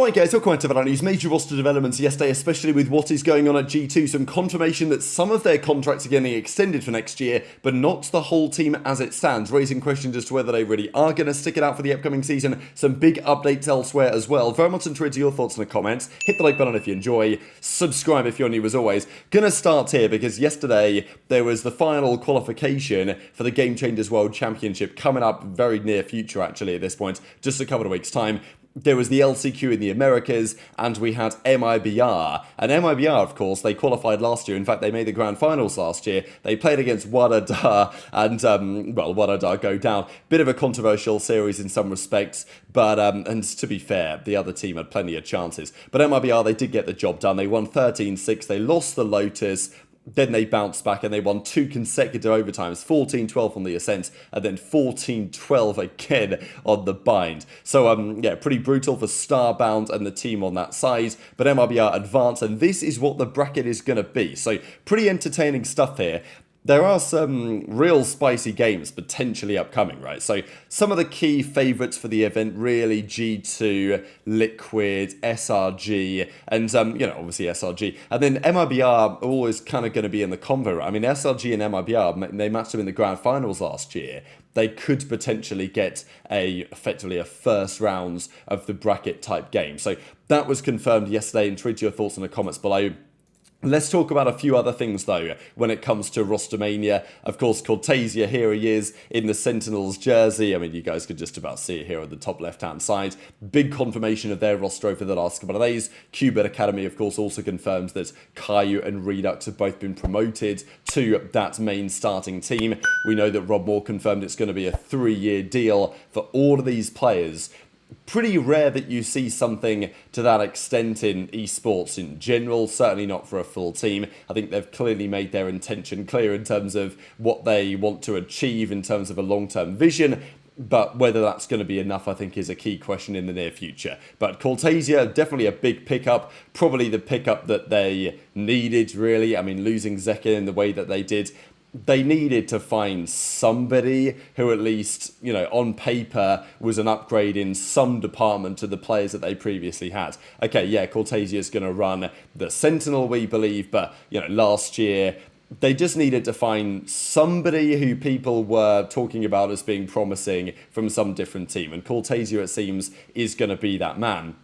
Alright guys, welcome to VALORANT News. Major roster developments yesterday, especially with what is going on at G2. Some confirmation that some of their contracts are getting extended for next year, but not the whole team as it stands, raising questions as to whether they really are going to stick it out for the upcoming season. Some big updates elsewhere as well. Very much intrigued to your thoughts in the comments. Hit the like button if you enjoy. Subscribe if you're new as always. Gonna start here because yesterday there was the final qualification for the Game Changers World Championship coming up very near future actually at this point, just a couple of weeks' time. There was the LCQ in the Americas, and we had MIBR. And MIBR, of course, they qualified last year. In fact, they made the grand finals last year. They played against Wadada, and, Wadada go down. Bit of a controversial series in some respects, but, and to be fair, the other team had plenty of chances. But MIBR, they did get the job done. They won 13-6. They lost the Lotus. Then they bounced back and they won 2 consecutive overtimes, 14-12 on the Ascent, and then 14-12 again on the Bind. So, yeah, pretty brutal for Starbound and the team on that side, but MIBR advanced, and this is what the bracket is going to be. So, pretty entertaining stuff here. There are some real spicy games potentially upcoming, right? So some of the key favourites for the event really G2, Liquid, SRG, and, obviously SRG. And then MIBR are always kind of going to be in the convo, right? I mean, SRG and MIBR, they matched them in the grand finals last year. They could potentially get effectively a first rounds of the bracket type game. So that was confirmed yesterday, and tweet your thoughts in the comments below. Let's talk about a few other things, though, when it comes to Rostermania. Of course, Cortasia, here he is in the Sentinels jersey. I mean, you guys could just about see it here on the top left-hand side. Big confirmation of their roster over the last couple of days. Qubit Academy, of course, also confirms that Caillou and Redux have both been promoted to that main starting team. We know that Rob Moore confirmed it's going to be a 3-year deal for all of these players. Pretty rare that you see something to that extent in esports in general, certainly not for a full team. I think they've clearly made their intention clear in terms of what they want to achieve in terms of a long-term vision, but whether that's going to be enough, I think, is a key question in the near future. But Cortasia, definitely a big pickup, probably the pickup that they needed, really. I mean, losing Zeka in the way that they did, they needed to find somebody who at least, on paper was an upgrade in some department to the players that they previously had. Okay, yeah, Cortasia is going to run the Sentinel, we believe, but, last year they just needed to find somebody who people were talking about as being promising from some different team, and Cortasia, it seems, is going to be that man.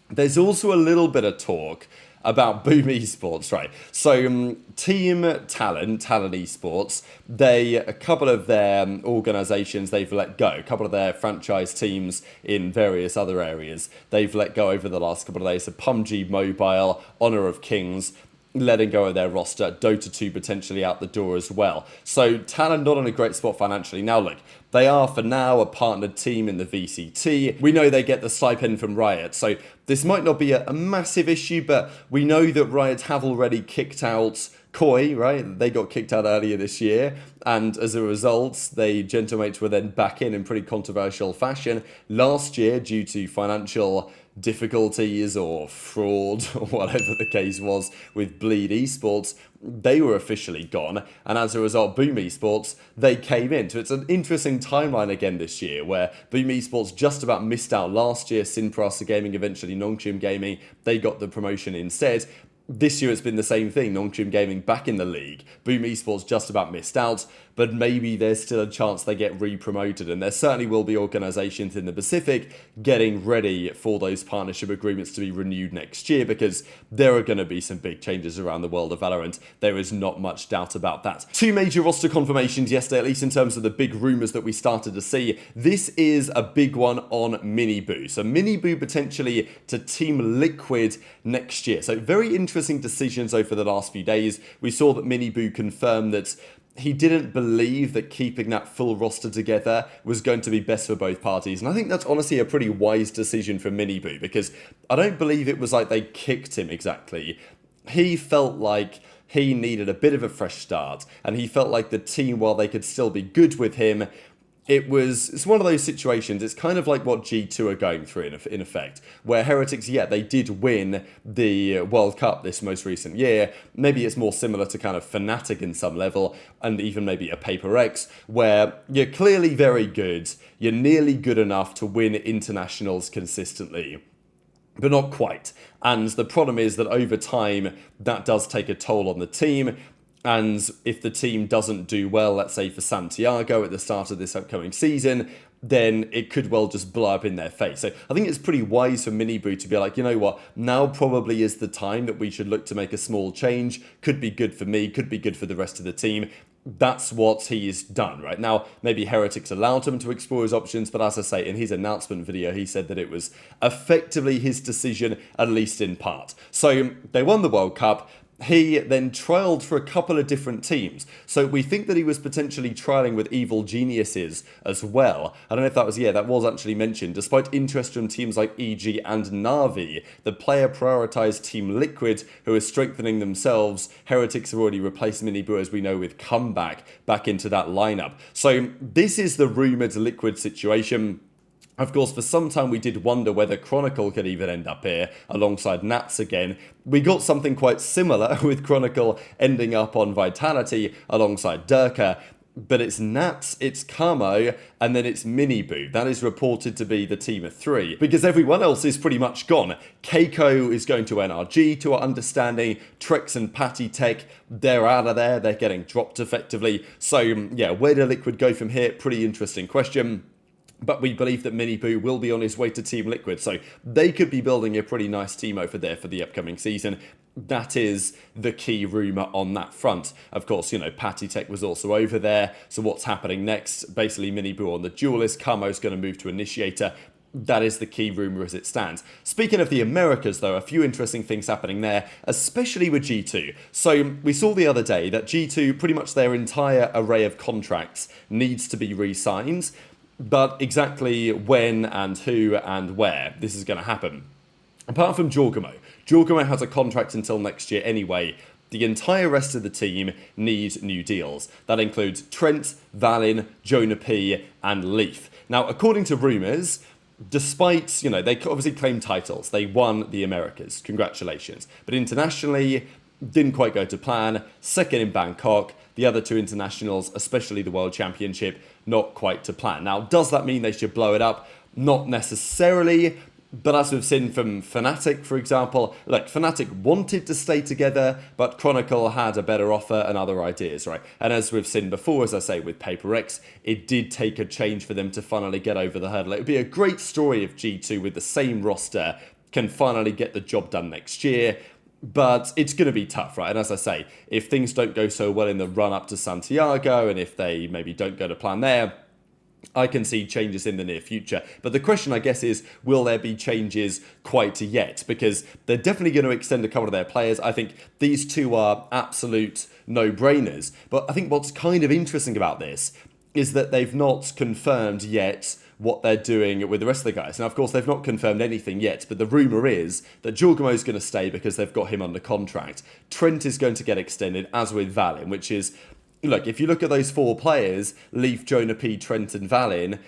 There's also a little bit of talk about Boom Esports, right? So Team Talent Esports, a couple of their organisations they've let go, a couple of their franchise teams in various other areas, they've let go over the last couple of days. So PUBG Mobile, Honour of Kings, letting go of their roster, Dota 2 potentially out the door as well. So Talent not in a great spot financially. Now look, they are for now a partnered team in the VCT. We know they get the stipend from Riot, so this might not be a massive issue, but we know that Riot have already kicked out Koi, right? They got kicked out earlier this year, and as a result, they Gentlemates were then back in pretty controversial fashion last year due to financial difficulties or fraud or whatever the case was with Bleed Esports. They were officially gone, and as a result, Boom Esports, they came in. So it's an interesting timeline again this year, where Boom Esports just about missed out last year. Sinprasa Gaming, eventually Nongchim Gaming, they got the promotion instead. This year it's been the same thing, Nongchim Gaming back in the league. Boom Esports just about missed out, but maybe there's still a chance they get re-promoted, and there certainly will be organisations in the Pacific getting ready for those partnership agreements to be renewed next year, because there are going to be some big changes around the world of Valorant. There is not much doubt about that. 2 major roster confirmations yesterday, at least in terms of the big rumours that we started to see. This is a big one on Miniboo. So Miniboo potentially to Team Liquid next year. So very interesting decisions over the last few days. We saw that Miniboo confirmed that he didn't believe that keeping that full roster together was going to be best for both parties. And I think that's honestly a pretty wise decision for Miniboo, because I don't believe it was like they kicked him exactly. He felt like he needed a bit of a fresh start, and he felt like the team, while they could still be good with him, it's one of those situations, it's kind of like what G2 are going through in effect, where Heretics, yeah, they did win the World Cup this most recent year. Maybe it's more similar to kind of Fnatic in some level, and even maybe a Paper X, where you're clearly very good, you're nearly good enough to win internationals consistently. but not quite. And the problem is that over time, that does take a toll on the team. And if the team doesn't do well, let's say for Santiago at the start of this upcoming season, then it could well just blow up in their face. So I think it's pretty wise for Miniboo to be like, you know what, now probably is the time that we should look to make a small change. Could be good for me, could be good for the rest of the team. That's what he's done, right? Now, maybe Heretics allowed him to explore his options, but as I say, in his announcement video, he said that it was effectively his decision, at least in part. So they won the World Cup. He then trialled for a couple of different teams. So we think that he was potentially trialling with Evil Geniuses as well. I don't know if that was, that was actually mentioned. Despite interest from teams like EG and Na'Vi, the player prioritised Team Liquid, who are strengthening themselves. Heretics have already replaced Miniboo, as we know, with Comeback back into that lineup. So this is the rumoured Liquid situation. Of course, for some time we did wonder whether Chronicle could even end up here alongside Nats again. We got something quite similar with Chronicle ending up on Vitality alongside Durka. But it's Nats, it's Camo, and then it's Miniboo. That is reported to be the team of 3, because everyone else is pretty much gone. Keiko is going to NRG, to our understanding. Trex and Patty Tech, they're out of there. They're getting dropped effectively. So, yeah, where do Liquid go from here? Pretty interesting question. But we believe that Miniboo will be on his way to Team Liquid, so they could be building a pretty nice team over there for the upcoming season. That is the key rumour on that front. Of course, Patty Tech was also over there, so what's happening next? Basically, Miniboo on the Duelist, Camo's going to move to Initiator. That is the key rumour as it stands. Speaking of the Americas, though, a few interesting things happening there, especially with G2. So we saw the other day that G2, pretty much their entire array of contracts needs to be re-signed. But exactly when and who and where this is going to happen. Apart from Jorgamo has a contract until next year anyway. The entire rest of the team need new deals. That includes Trent, Valin, JonahP, and Leaf. Now, according to rumours, despite, they obviously claimed titles. They won the Americas. Congratulations. But internationally, didn't quite go to plan. Second in Bangkok. The other 2 internationals, especially the World Championship, not quite to plan. Now, does that mean they should blow it up? Not necessarily. But as we've seen from Fnatic, for example, look, Fnatic wanted to stay together, but Chronicle had a better offer and other ideas, right? And as we've seen before, as I say, with Paper X, it did take a change for them to finally get over the hurdle. It would be a great story if G2, with the same roster, can finally get the job done next year. But it's going to be tough, right? And as I say, if things don't go so well in the run-up to Santiago, and if they maybe don't go to plan there, I can see changes in the near future. But the question, I guess, is will there be changes quite yet? Because they're definitely going to extend a couple of their players. I think these 2 are absolute no-brainers. But I think what's kind of interesting about this is that they've not confirmed yet what they're doing with the rest of the guys. Now, of course, they've not confirmed anything yet, but the rumour is that Jorgamo's going to stay because they've got him under contract. Trent is going to get extended, as with Valin, which is, look, if you look at those 4 players, Leaf, JonahP, Trent and Valin,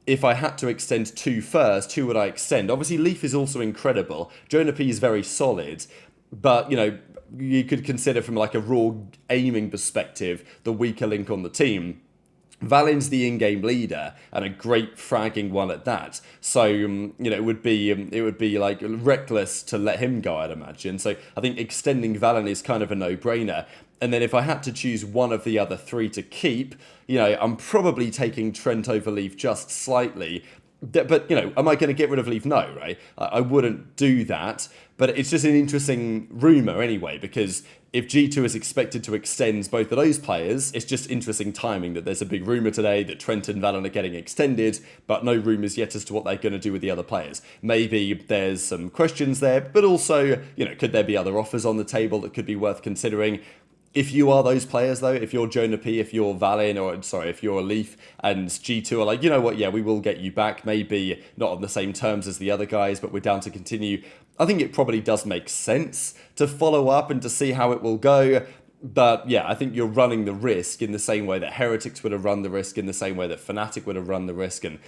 if I had to extend 2 first, who would I extend? Obviously, Leaf is also incredible. JonahP is very solid, but, you could consider from like a raw aiming perspective the weaker link on the team. Valin's the in-game leader and a great fragging one at that. So, it would be like reckless to let him go, I'd imagine. So I think extending Valin is kind of a no-brainer. And then if I had to choose one of the other 3 to keep, I'm probably taking Trent over Leaf just slightly. But, am I going to get rid of Leaf? No, right? I wouldn't do that. But it's just an interesting rumour anyway, because if G2 is expected to extend both of those players, it's just interesting timing that there's a big rumour today that Trent and Valin are getting extended, but no rumours yet as to what they're going to do with the other players. Maybe there's some questions there, but also, could there be other offers on the table that could be worth considering? If you are those players, though, if you're JonahP, if you're Valin, if you're Leaf, and G2 are like, you know what, yeah, we will get you back, maybe not on the same terms as the other guys, but we're down to continue, I think it probably does make sense to follow up and to see how it will go. But yeah, I think you're running the risk in the same way that Heretics would have run the risk, in the same way that Fnatic would have run the risk, and,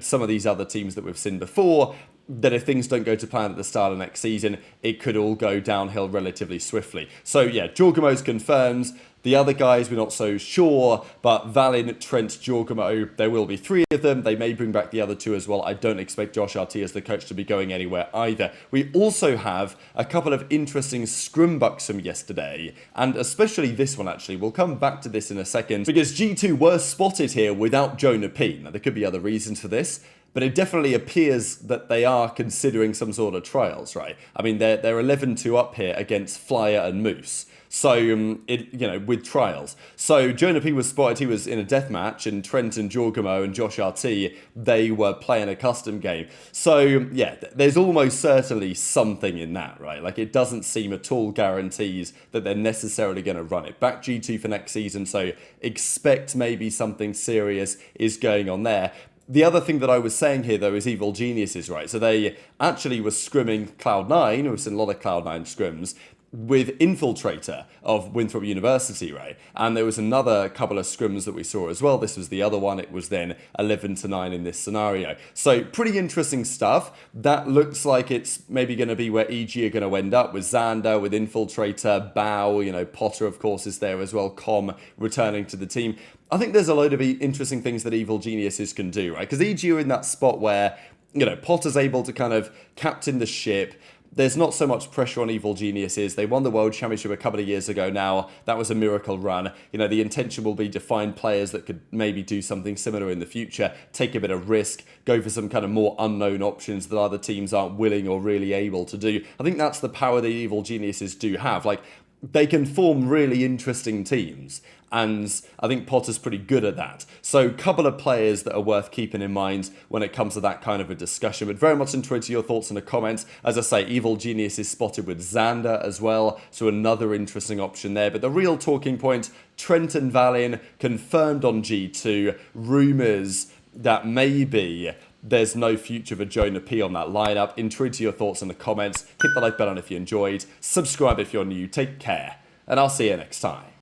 some of these other teams that we've seen before, that if things don't go to plan at the start of next season, it could all go downhill relatively swiftly. So yeah, Jorgamo's confirmed. The other guys, we're not so sure, but Valin, Trent, Giacomo, there will be 3 of them. They may bring back the other 2 as well. I don't expect JonahP as the coach to be going anywhere either. We also have a couple of interesting scrum bucks from yesterday, and especially this one actually. We'll come back to this in a second, because G2 were spotted here without JonahP. Now, there could be other reasons for this, but it definitely appears that they are considering some sort of trials, right? I mean, they're 11-2 up here against Flyer and Moose. So, with trials. So, JonahP was spotted, he was in a deathmatch, and Trent and Giacomo and JonahP, they were playing a custom game. So, yeah, there's almost certainly something in that, right? Like, it doesn't seem at all guarantees that they're necessarily going to run it back G2 for next season, so expect maybe something serious is going on there. The other thing that I was saying here, though, is Evil Geniuses, right? So they actually were scrimming Cloud9, we've seen a lot of Cloud9 scrims, with Infiltrator of Winthrop University, right? And there was another couple of scrims that we saw as well. This was the other one. It was then 11-9 in this scenario. So pretty interesting stuff. That looks like it's maybe going to be where EG are going to end up, with Xander, with Infiltrator, Bao, Potter, of course, is there as well, Com returning to the team. I think there's a load of interesting things that Evil Geniuses can do, right? Because EG are in that spot where, Potter's able to kind of captain the ship. There's not so much pressure on Evil Geniuses. They won the World Championship a couple of years ago now. That was a miracle run. The intention will be to find players that could maybe do something similar in the future, take a bit of risk, go for some kind of more unknown options that other teams aren't willing or really able to do. I think that's the power that Evil Geniuses do have. Like, they can form really interesting teams, and I think Potter's pretty good at that. So a couple of players that are worth keeping in mind when it comes to that kind of a discussion, but very much interested your thoughts in the comments. As I say, Evil Genius is spotted with Xander as well, so another interesting option there. But the real talking point, Trent and Valin confirmed on G2, rumours that maybe there's no future for JonahP on that lineup. Intrigued to your thoughts in the comments. Hit the like button if you enjoyed. Subscribe if you're new. Take care. And I'll see you next time.